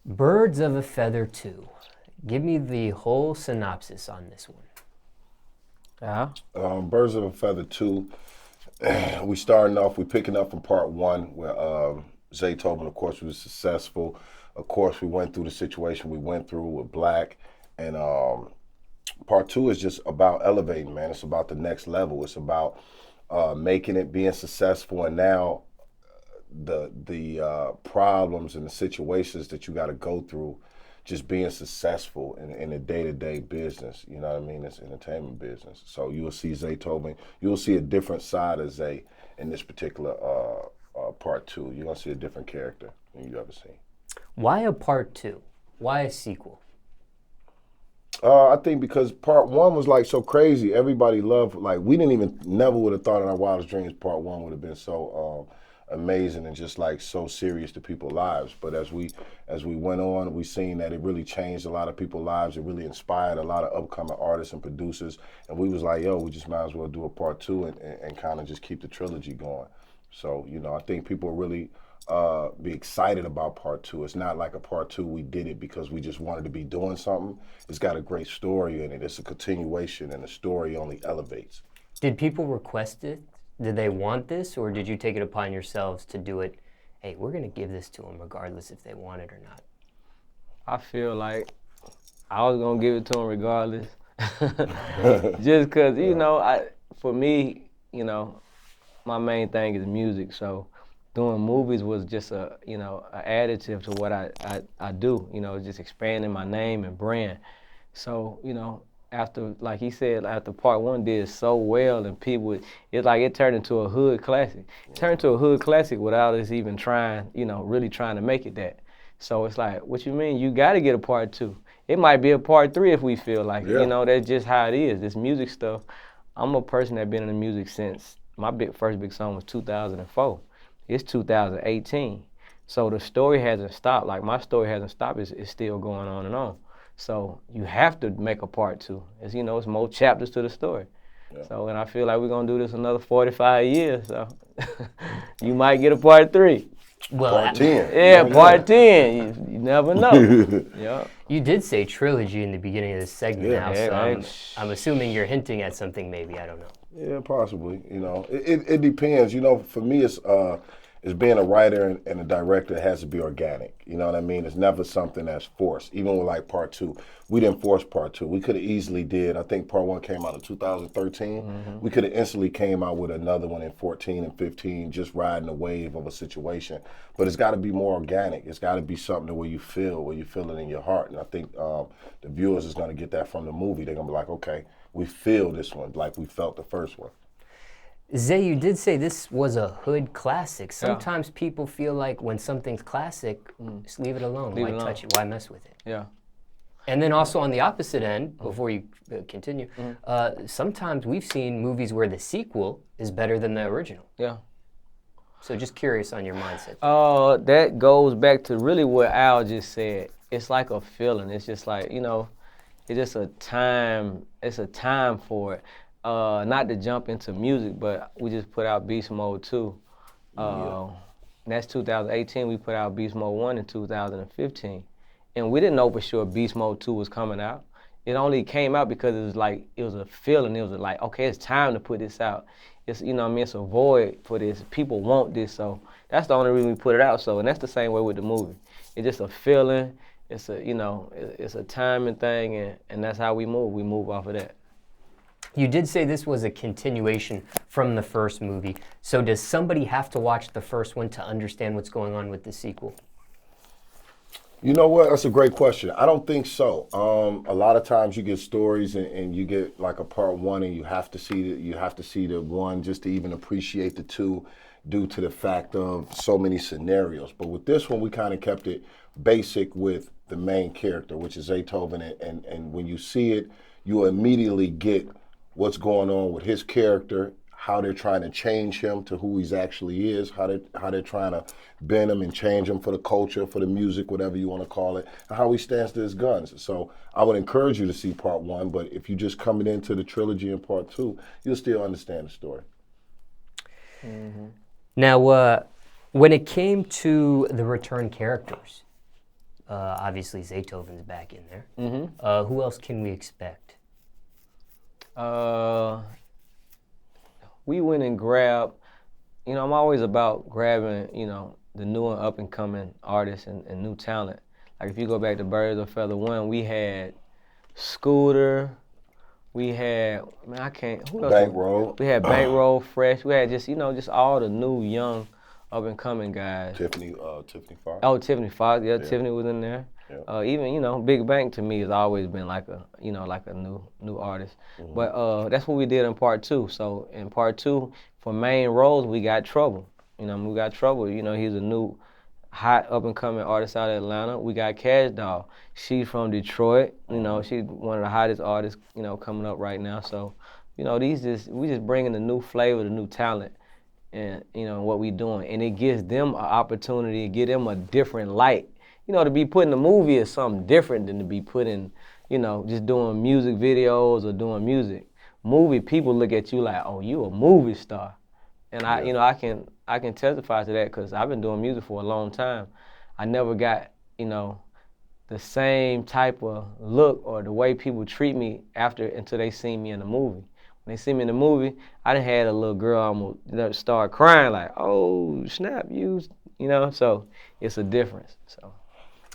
Birds of a Feather 2. Give me the whole synopsis on this one. Birds of a Feather 2. We picking up from part 1 where Zaytoven, of course, was successful. Of course, we went through the situation we went through with Black. And part 2 is just about elevating, man. It's about the next level. It's about making it, being successful, and now the problems and the situations that you got to go through just being successful in a day-to-day business. You know what I mean? It's entertainment business. So you will see Zaytoven, you will see a different side of Zay in this particular part 2. You're going to see a different character than you've ever seen. Why a part 2? Why a sequel? I think because part 1 was like so crazy. Everybody loved, like, we never would have thought in our wildest dreams part 1 would have been so amazing and just like so serious to people's lives. But as we went on, we seen that it really changed a lot of people's lives. It really inspired a lot of upcoming artists and producers. And we was like, yo, we just might as well do a part 2 and kind of just keep the trilogy going. So, you know, I think people really be excited about part 2. It's not like a part 2, we did it because we just wanted to be doing something. It's got a great story in it. It's a continuation, and the story only elevates. Did people request it? Did they want this, or did you take it upon yourselves to do it? Hey, we're going to give this to them regardless if they want it or not. I feel like I was going to give it to them regardless. Just because, you know, for me, you know, my main thing is music. So doing movies was just an additive to what I do, you know, just expanding my name and brand. So, you know, after, like he said, after part 1 did so well and people, it's like it turned into a hood classic. It turned into a hood classic without us even trying, you know, really trying to make it that. So it's like, what you mean? You got to get a part 2. It might be a part 3 if we feel like it. You know, that's just how it is. This music stuff, I'm a person that's been in the music since my first big song was 2004. It's 2018. So the story hasn't stopped. Like my story hasn't stopped. It's still going on and on. So you have to make a part 2. As you know, it's more chapters to the story. Yeah. So, and I feel like we're gonna do this another 45 years. So you might get a part 3. Well, part 10. Yeah, part 10. You never know. Yeah. You did say trilogy in the beginning of this segment now, so right. I'm assuming you're hinting at something maybe, I don't know. Yeah, possibly. You know, it depends. You know, for me, it's being a writer and a director, it has to be organic. You know what I mean? It's never something that's forced. Even with like part 2, we didn't force part 2. We could have easily did. I think part 1 came out in 2013. Mm-hmm. We could have instantly came out with another one in 14 and 15, just riding the wave of a situation. But it's got to be more organic. It's got to be something where you feel it in your heart. And I think the viewers is going to get that from the movie. They're going to be like, okay, we feel this one like we felt the first one. Zay, you did say this was a hood classic. Sometimes people feel like when something's classic, just leave it alone. Why touch it? Why mess with it? Yeah. And then also on the opposite end, before you continue, sometimes we've seen movies where the sequel is better than the original. Yeah. So just curious on your mindset. That goes back to really what Al just said. It's like a feeling. It's just like, you know, it's just a time. It's a time for it. Not to jump into music, but we just put out Beast Mode 2. That's 2018. We put out Beast Mode 1 in 2015. And we didn't know for sure Beast Mode 2 was coming out. It only came out because it was a feeling. It was like, okay, it's time to put this out. It's, you know what I mean, it's a void for this. People want this, so that's the only reason we put it out. So, and that's the same way with the movie. It's just a feeling. It's a, you know, it's a timing thing, and that's how we move. We move off of that. You did say this was a continuation from the first movie. So does somebody have to watch the first one to understand what's going on with the sequel? You know what? That's a great question. I don't think so. A lot of times you get stories and you get like a part 1 and you have to see the 1 just to even appreciate the 2 due to the fact of so many scenarios. But with this one, we kind of kept it basic with the main character, which is Zaytoven, and when you see it, you immediately get what's going on with his character, how they're trying to change him to who he actually is, how they're trying to bend him and change him for the culture, for the music, whatever you want to call it, and how he stands to his guns. So I would encourage you to see part 1, but if you're just coming into the trilogy in part 2, you'll still understand the story. Mm-hmm. Now, when it came to the return characters, Obviously, Zaytoven's back in there. Mm-hmm. Who else can we expect? We went and grabbed, I'm always about grabbing, the new and up and coming artists and new talent. Like if you go back to Birds of Feather One, we had Scooter, we had, who else? Bankroll. We had Bankroll, Fresh, we had just all the new young up and coming guys. Tiffany Fox. Oh, Tiffany Fox, yeah, Tiffany was in there. Yeah. Even Big Bang to me has always been like a new artist. Mm-hmm. But that's what we did in part 2. So in part 2, for main roles, we got Trouble. We got Trouble. He's a new hot up and coming artist out of Atlanta. We got Cash Doll. She's from Detroit. She's one of the hottest artists coming up right now. So we just bringing the new flavor, the new talent. And what we doing, and it gives them an opportunity to give them a different light. To be put in a movie is something different than to be put in, just doing music videos or doing music. Movie, people look at you like, oh, you a movie star, and I can testify to that because I've been doing music for a long time. I never got the same type of look or the way people treat me until they see me in the movie. When they see me in the movie, I done had a little girl almost start crying like, oh, snap, so it's a difference. So.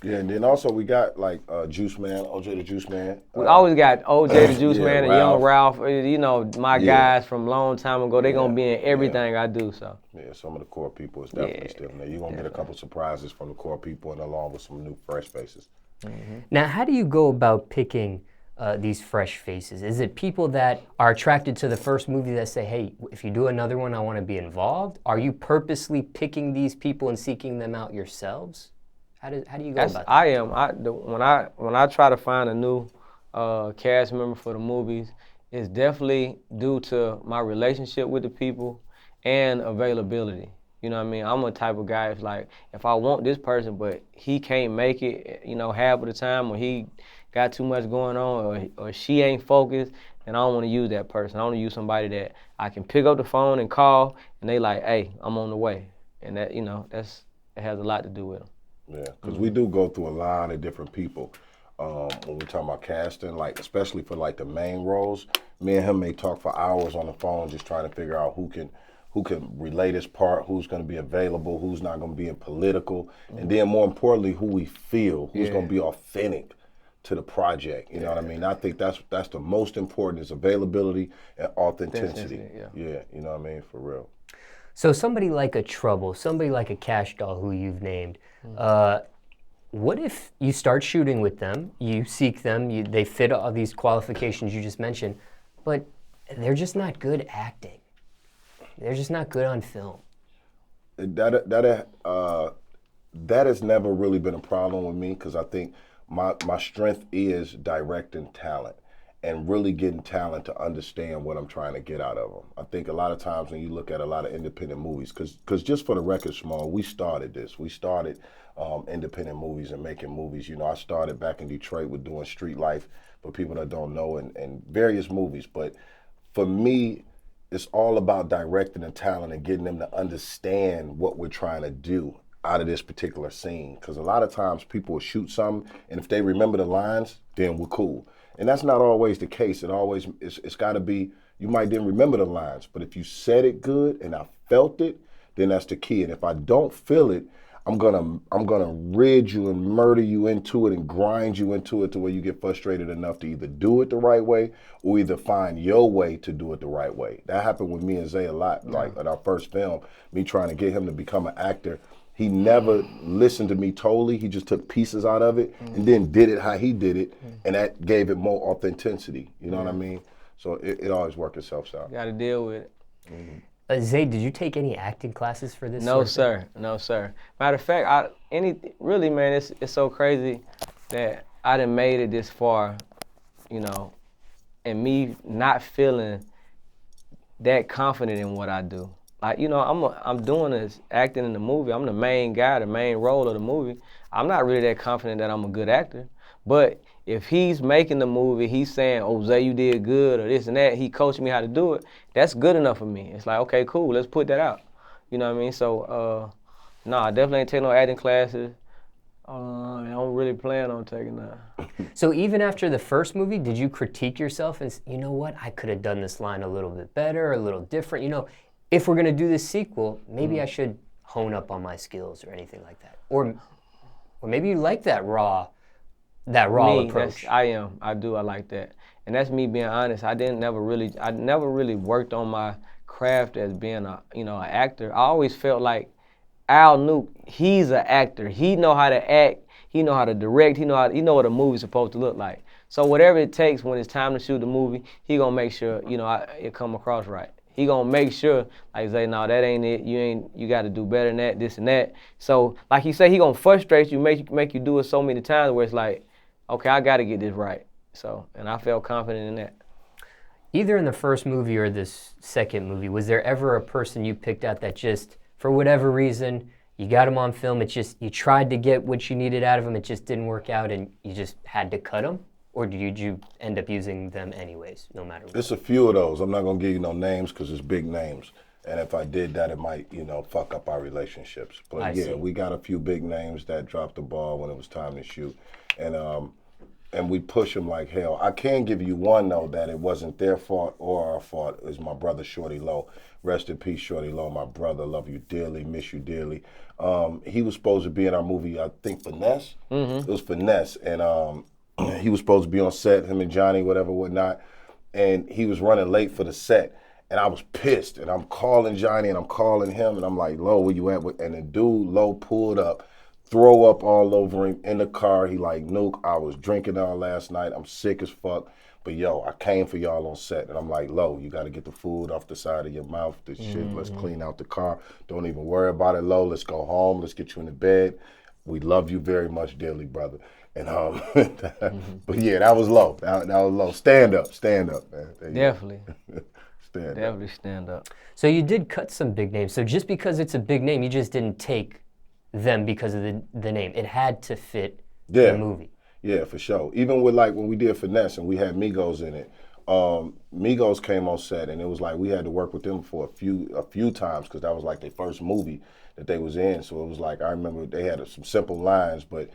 Yeah, and then also we got like Juice Man, OJ the Juice Man. We always got OJ the Juice Man and Ralph. Young Ralph. My guys from a long time ago, they gonna be in everything I do. So. Yeah, some of the core people is definitely still in there. You're gonna get a couple surprises from the core people and along with some new fresh faces. Mm-hmm. Now, how do you go about picking these fresh faces? Is it people that are attracted to the first movie that say, hey, if you do another one, I want to be involved? Are you purposely picking these people and seeking them out yourselves? How do you go about that? I am. When I try to find a new cast member for the movies, it's definitely due to my relationship with the people and availability. You know what I mean? I'm a type of guy, if I want this person, but he can't make it, half of the time, or he got too much going on, or she ain't focused, then I don't want to use that person. I want to use somebody that I can pick up the phone and call, and they like, hey, I'm on the way. And that, it has a lot to do with them. Yeah, because we do go through a lot of different people when we talk about casting, especially for the main roles. Me and him may talk for hours on the phone just trying to figure out who can relay this part, who's going to be available, who's not going to be in political, and then more importantly, who we feel, who's going to be authentic to the project. You know what I mean? I think that's the most important is availability and authenticity. Yeah, you know what I mean? For real. So somebody like a Trouble, somebody like a Cash Doll who you've named, what if you start shooting with them, you seek them, they fit all these qualifications you just mentioned, but they're just not good acting. They're just not good on film. That has never really been a problem with me because I think my strength is directing talent and really getting talent to understand what I'm trying to get out of them. I think a lot of times when you look at a lot of independent movies, because just for the record, Small, we started this. We started independent movies and making movies. I started back in Detroit with doing Street Life for people that don't know and various movies. But for me, it's all about directing the talent and getting them to understand what we're trying to do out of this particular scene. Because a lot of times people will shoot something, and if they remember the lines, then we're cool. And that's not always the case. It's got to be, you might didn't remember the lines, but if you said it good and I felt it, then that's the key. And if I don't feel it, I'm gonna rid you and murder you into it and grind you into it to where you get frustrated enough to either do it the right way or either find your way to do it the right way. That happened with me and Zay a lot. Like at our first film, me trying to get him to become an actor. He never listened to me totally. He just took pieces out of it and then did it how he did it, and that gave it more authenticity. You know what I mean? So it always worked itself out. Got to deal with it. Zay, did you take any acting classes for this? No, sir. No, sir. Matter of fact, really, man, it's so crazy that I done made it this far, and me not feeling that confident in what I do. Like, I'm doing this acting in the movie. I'm the main guy, the main role of the movie. I'm not really that confident that I'm a good actor. But if he's making the movie, he's saying, oh, Zay, you did good, or this and that, he coached me how to do it, that's good enough for me. It's like, okay, cool, let's put that out. You know what I mean? So, no, I definitely ain't take no acting classes. I don't really plan on taking that. So even after the first movie, did you critique yourself and you know what, I could have done this line a little bit better, a little different? You know, if we're gonna do this sequel, maybe I should hone up on my skills or anything like that. Or maybe you like that raw approach. I do. I like that, and that's me being honest. I never really worked on my craft as being an actor. I always felt like Al Nuke, he's an actor. He know how to act. He know how to direct. He know what a movie's supposed to look like. So whatever it takes when it's time to shoot the movie, he gonna make sure it come across right. He gonna make sure, like say, no, that ain't it. You got to do better than that, this and that. So like he say, he gonna frustrate you, make you do it so many times where it's like, okay, I got to get this right. So, and I felt confident in that. Either in the first movie or this second movie, was there ever a person you picked out that just, for whatever reason, you got him on film, it just, you tried to get what you needed out of him, it just didn't work out and you just had to cut him? Or did you end up using them anyways, no matter what? It's a few of those. I'm not going to give you no names because it's big names. And if I did that, it might, fuck up our relationships. But I see. we got a few big names that dropped the ball when it was time to shoot. And we push them like hell. I can give you one, though, that it wasn't their fault or our fault. It was my brother, Shorty Low. Rest in peace, Shorty Low, my brother. Love you dearly, miss you dearly. He was supposed to be in our movie, I think, Finesse. It was Finesse. And he was supposed to be on set, him and Johnny, whatnot. And he was running late for the set. And I was pissed. And I'm calling Johnny and I'm calling him. And I'm like, Low, where you at? And the dude, Low, pulled up. Throw up all over him in the car. He like, Nuke, I was drinking all last night. I'm sick as fuck. But yo, I came for y'all on set. And I'm like, Lo, you got to get the food off the side of your mouth. This shit, let's clean out the car. Don't even worry about it, Lo. Let's go home. Let's get you in the bed. We love you very much dearly, brother. And but yeah, that was Low. That was Low. Stand up, man. Definitely. Definitely stand up. So you did cut some big names. So just because it's a big name, you just didn't take them because of the name. It had to fit the movie. Yeah, for sure. Even with like when we did Finesse and we had Migos in it, Migos came on set and it was like we had to work with them for a few times because that was like their first movie that they was in. So it was like I remember they had some simple lines, but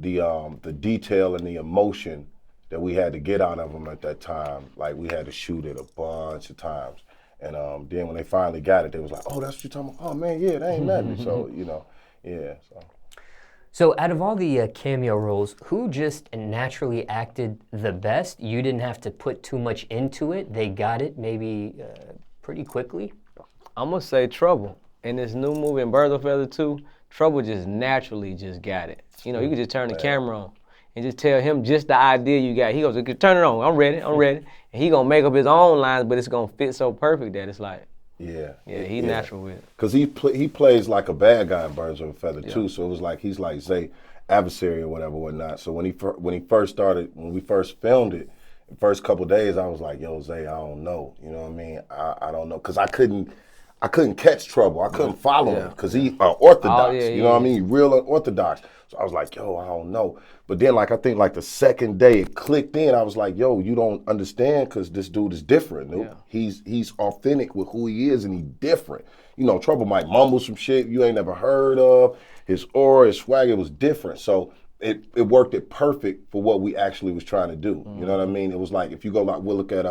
the detail and the emotion that we had to get out of them at that time, like we had to shoot it a bunch of times. And then when they finally got it, they was like, oh, that's what you're talking about? Oh man, yeah, that ain't nothing. So, yeah. So out of all the cameo roles, who just naturally acted the best? You didn't have to put too much into it. They got it maybe pretty quickly. I'm going to say Trouble. In this new movie, in Birds of a Feather 2, Trouble just naturally just got it. You could just turn the camera on and just tell him just the idea you got. He goes, turn it on, I'm ready. And he going to make up his own lines, but it's going to fit so perfect that it's like, yeah, he's natural with it. Cause he plays like a bad guy in Birds of a Feather too. So it was like he's like Zay adversary or whatnot. So when we first filmed it, the first couple of days, I was like, yo, Zay, I don't know. You know what I mean? I don't know, cause I couldn't catch Trouble. I couldn't follow him because he orthodox. You know what I mean? Real orthodox. So I was like, yo, I don't know. But then I think the second day it clicked in. I was like, yo, you don't understand because this dude is different. Yeah. He's authentic with who he is and he's different. Trouble might mumble some shit you ain't never heard of. His aura, his swag, it was different. So it worked it perfect for what we actually was trying to do. You know what I mean? It was like if you go we'll look at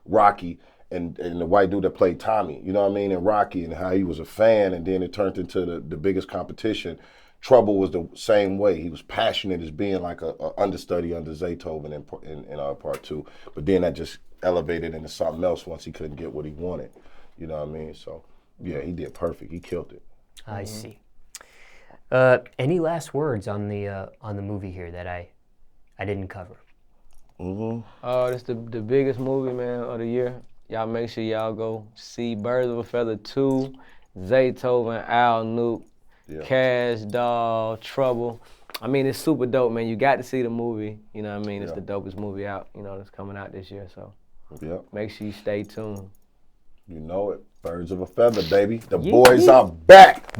Rocky and the white dude that played Tommy, you know what I mean, in Rocky and how he was a fan and then it turned into the biggest competition. Trouble was the same way. He was passionate as being like a understudy under Zaytoven in part 2. But then that just elevated into something else once he couldn't get what he wanted. You know what I mean? So, yeah, he did perfect. He killed it. I see. Any last words on the movie here that I didn't cover? It's the biggest movie, man, of the year. Y'all make sure y'all go see Birds of a Feather 2, Zaytoven, Al Nuke, Cash Doll, Trouble. I mean, it's super dope, man. You got to see the movie. You know what I mean? It's the dopest movie out, that's coming out this year. So make sure you stay tuned. You know it. Birds of a Feather, baby. The boys are back.